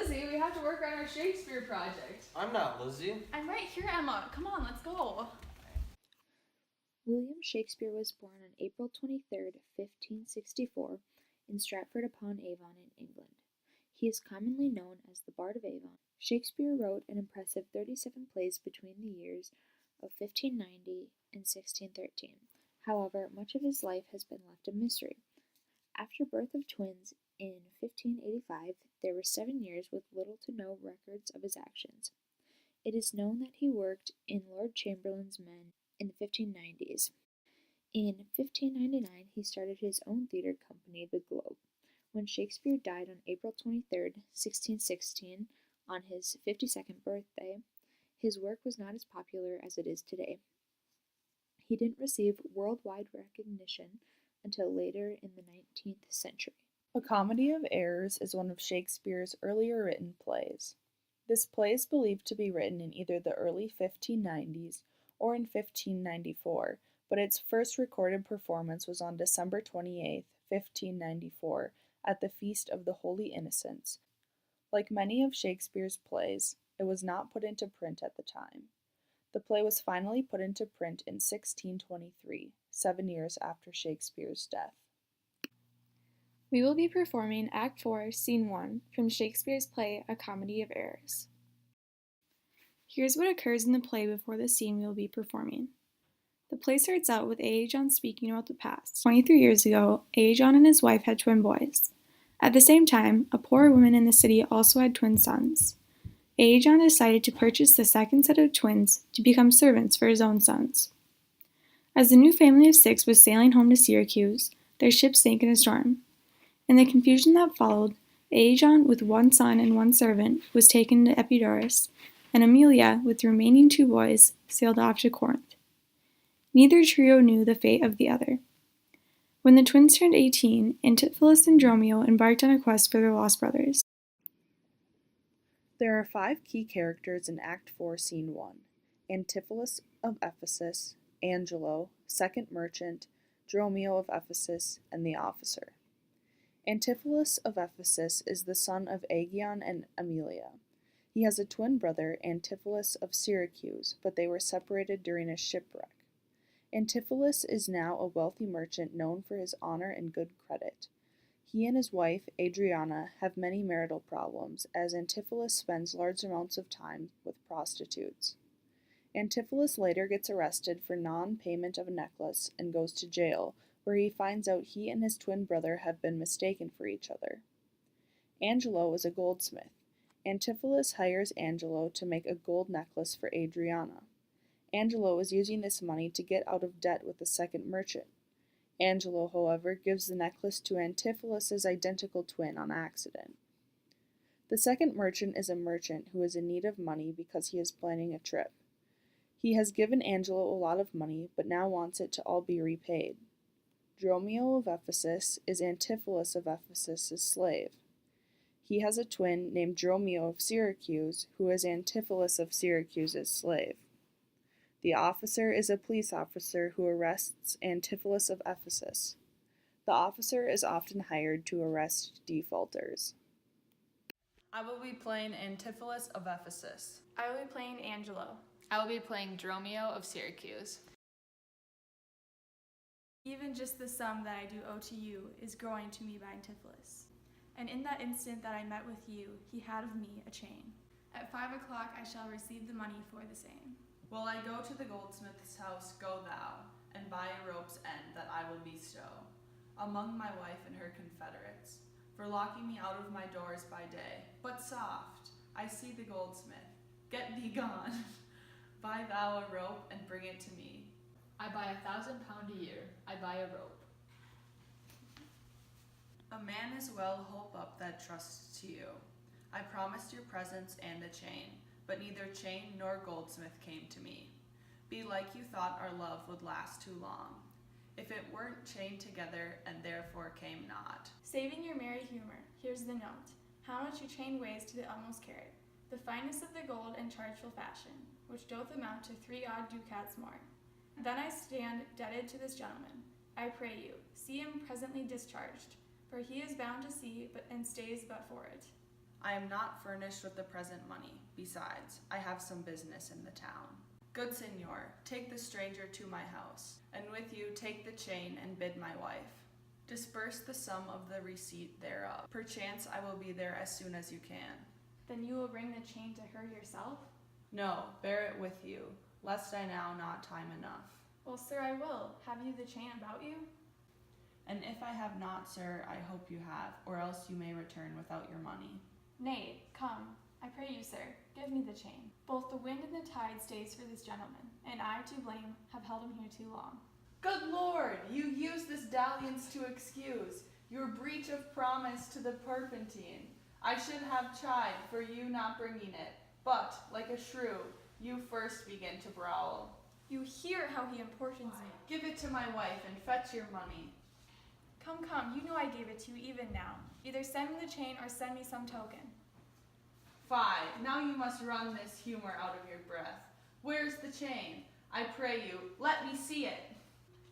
Lizzy, we have to work on our Shakespeare project. I'm not Lizzy. I'm right here, Emma. Come on, let's go. William Shakespeare was born on April 23, 1564, in Stratford-upon-Avon in England. He is commonly known as the Bard of Avon. Shakespeare wrote an impressive 37 plays between the years of 1590 and 1613. However, much of his life has been left a mystery. After birth of twins in 1585, there were 7 years with little to no records of his actions. It is known that he worked in Lord Chamberlain's men in the 1590s. In 1599, he started his own theatre company, the Globe. When Shakespeare died on April 23, 1616, on his 52nd birthday, his work was not as popular as it is today. He didn't receive worldwide recognition until later in the 19th century. A Comedy of Errors is one of Shakespeare's earlier written plays. This play is believed to be written in either the early 1590s or in 1594, but its first recorded performance was on December 28, 1594, at the Feast of the Holy Innocents. Like many of Shakespeare's plays, it was not put into print at the time. The play was finally put into print in 1623, 7 years after Shakespeare's death. We will be performing Act 4, Scene 1 from Shakespeare's play A Comedy of Errors. Here's what occurs in the play before the scene we will be performing. The play starts out with John speaking about the past. 23 years ago, John and his wife had twin boys. At the same time, a poor woman in the city also had twin sons. John decided to purchase the second set of twins to become servants for his own sons. As the new family of 6 was sailing home to Syracuse, their ship sank in a storm. In the confusion that followed, John, with one son and one servant, was taken to Epidaurus, and Amelia, with the remaining 2 boys, sailed off to Corinth. Neither trio knew the fate of the other. When the twins turned 18, Antipholus and Dromio embarked on a quest for their lost brothers. There are 5 key characters in Act 4, Scene 1: Antipholus of Ephesus, Angelo, second merchant, Dromio of Ephesus, and the officer. Antipholus of Ephesus is the son of Aegon and Amelia. He has a twin brother, Antipholus of Syracuse, but they were separated during a shipwreck. Antipholus is now a wealthy merchant known for his honor and good credit. He and his wife, Adriana, have many marital problems, as Antipholus spends large amounts of time with prostitutes. Antipholus later gets arrested for non-payment of a necklace and goes to jail, where he finds out he and his twin brother have been mistaken for each other. Angelo is a goldsmith. Antipholus hires Angelo to make a gold necklace for Adriana. Angelo is using this money to get out of debt with the second merchant. Angelo, however, gives the necklace to Antipholus' identical twin on accident. The second merchant is a merchant who is in need of money because he is planning a trip. He has given Angelo a lot of money, but now wants it to all be repaid. Dromio of Ephesus is Antipholus of Ephesus' slave. He has a twin named Dromio of Syracuse, who is Antipholus of Syracuse's slave. The officer is a police officer who arrests Antipholus of Ephesus. The officer is often hired to arrest defaulters. I will be playing Antipholus of Ephesus. I will be playing Angelo. I will be playing Dromio of Syracuse. Even just the sum that I do owe to you is growing to me by Antipholus. And in that instant that I met with you, he had of me a chain. At 5 o'clock I shall receive the money for the same. Will I go to the goldsmith's house, go thou, and buy a rope's end that I will bestow among my wife and her confederates, for locking me out of my doors by day. But soft, I see the goldsmith, get thee gone. Buy thou a rope and bring it to me. I buy £1,000 a year, I buy a rope. A man is well holp up that trusts to you. I promised your presence and a chain, but neither chain nor goldsmith came to me. Be like you thought our love would last too long, if it weren't chained together and therefore came not. Saving your merry humor, here's the note. How much your chain weighs to the utmost carat, the finest of the gold and chargeful fashion, which doth amount to 3 odd ducats more. Then I stand debted to this gentleman. I pray you, see him presently discharged, for he is bound to sea and stays but for it. I am not furnished with the present money. Besides, I have some business in the town. Good Signor, take the stranger to my house, and with you take the chain and bid my wife. Disperse the sum of the receipt thereof. Perchance I will be there as soon as you can. Then you will bring the chain to her yourself? No, bear it with you, lest I now not time enough. Well, sir, I will. Have you the chain about you? And if I have not, sir, I hope you have, or else you may return without your money. Nay, come, I pray you, sir, give me the chain. Both the wind and the tide stays for this gentleman, and I, to blame, have held him here too long. Good Lord, you use this dalliance to excuse your breach of promise to the Perpentine. I should have chid for you not bringing it, but, like a shrew, you first begin to growl. You hear how he importunes me. Give it to my wife and fetch your money. Come, you know I gave it to you even now. Either send me the chain or send me some token. Fie, now you must wrung this humor out of your breath. Where's the chain? I pray you, let me see it.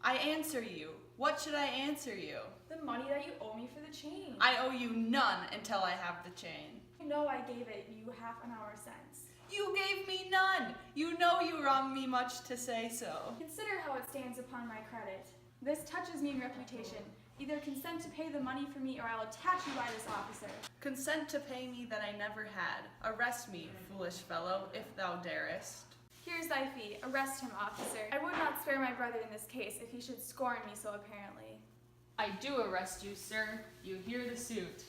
I answer you. What should I answer you? The money that you owe me for the chain. I owe you none until I have the chain. You know I gave it you half an hour since. You gave me none. You know you wrong me much to say so. Consider how it stands upon my credit. This touches me in reputation. Either consent to pay the money for me, or I will attach you by this officer. Consent to pay me that I never had. Arrest me, foolish fellow, if thou darest. Here's thy fee. Arrest him, officer. I would not spare my brother in this case if he should scorn me so apparently. I do arrest you, sir. You hear the suit.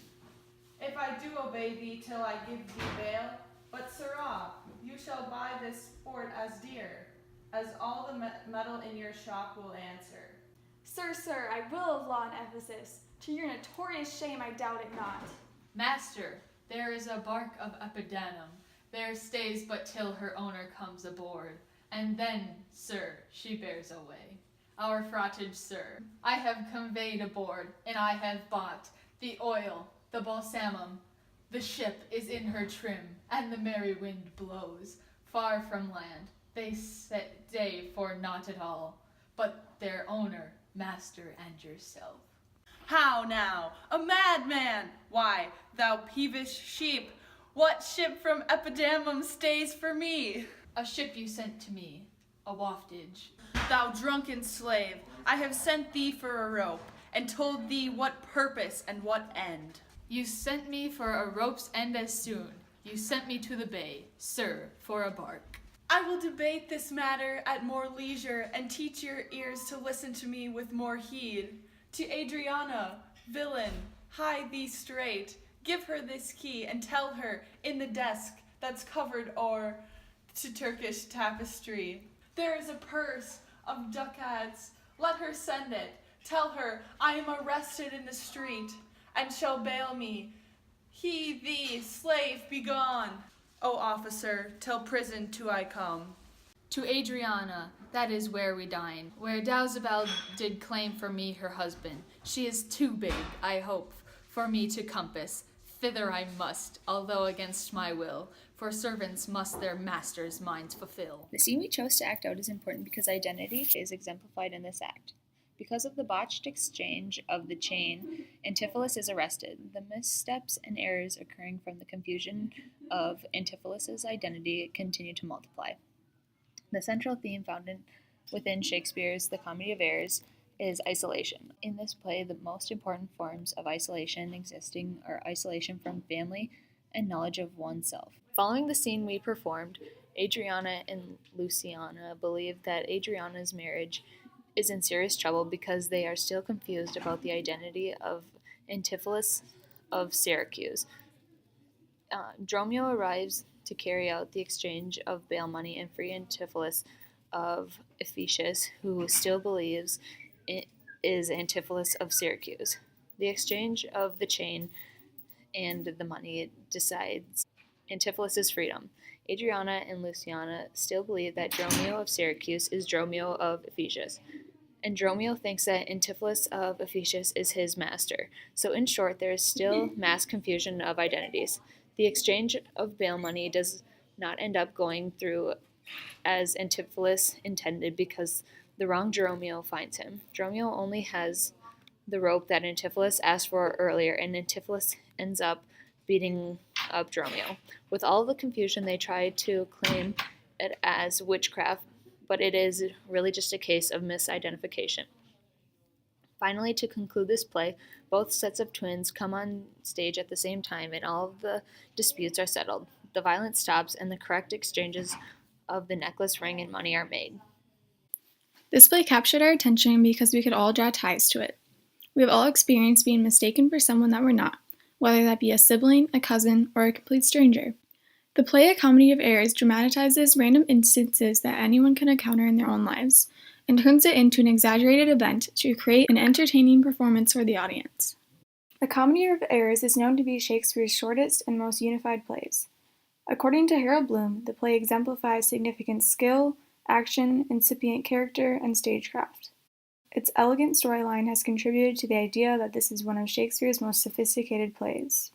If I do obey thee till I give thee bail, but sirrah, you shall buy this sport as dear, as all the metal in your shop will answer. Sir, I will of law in Ephesus. To your notorious shame, I doubt it not. Master, there is a bark of Epidamnum. There stays but till her owner comes aboard, and then, sir, she bears away. Our fraughtage, sir, I have conveyed aboard, and I have bought the oil, the balsamum. The ship is in her trim, and the merry wind blows. Far from land, they set day for naught at all, but their owner, master, and yourself. How now? A madman! Why, thou peevish sheep, what ship from Epidamnum stays for me? A ship you sent to me, a waftage. Thou drunken slave, I have sent thee for a rope, and told thee what purpose and what end. You sent me for a rope's end as soon. You sent me to the bay, sir, for a bark. I will debate this matter at more leisure, and teach your ears to listen to me with more heed. To Adriana, villain, hide thee straight. Give her this key, and tell her, in the desk that's covered o'er to Turkish tapestry, there is a purse of ducats. Let her send it. Tell her I am arrested in the street, and shall bail me. He, thee, slave, be gone. O officer, till prison to I come. To Adriana, that is where we dine, where Dowsabel did claim for me her husband. She is too big, I hope, for me to compass. Thither I must, although against my will, for servants must their masters' minds fulfill. The scene we chose to act out is important because identity is exemplified in this act. Because of the botched exchange of the chain, Antipholus is arrested. The missteps and errors occurring from the confusion of Antipholus's identity continue to multiply. The central theme found within Shakespeare's The Comedy of Errors is isolation. In this play, the most important forms of isolation existing are isolation from family and knowledge of oneself. Following the scene we performed, Adriana and Luciana believe that Adriana's marriage is in serious trouble because they are still confused about the identity of Antipholus of Syracuse. Dromio arrives to carry out the exchange of bail money and free Antipholus of Ephesus, who still believes it is Antipholus of Syracuse. The exchange of the chain and the money decides Antipholus' freedom. Adriana and Luciana still believe that Dromio of Syracuse is Dromio of Ephesus, and Dromio thinks that Antipholus of Ephesus is his master. So in short, there is still mass confusion of identities. The exchange of bail money does not end up going through as Antipholus intended because the wrong Dromio finds him. Dromio only has the rope that Antipholus asked for earlier, and Antipholus ends up beating of Dromio. With all the confusion, they try to claim it as witchcraft, but it is really just a case of misidentification. Finally, to conclude this play, both sets of twins come on stage at the same time, and all of the disputes are settled. The violence stops, and the correct exchanges of the necklace, ring, and money are made. This play captured our attention because we could all draw ties to it. We have all experienced being mistaken for someone that we're not, whether that be a sibling, a cousin, or a complete stranger. The play A Comedy of Errors dramatizes random instances that anyone can encounter in their own lives, and turns it into an exaggerated event to create an entertaining performance for the audience. A Comedy of Errors is known to be Shakespeare's shortest and most unified plays. According to Harold Bloom, the play exemplifies significant skill, action, incipient character, and stagecraft. Its elegant storyline has contributed to the idea that this is one of Shakespeare's most sophisticated plays.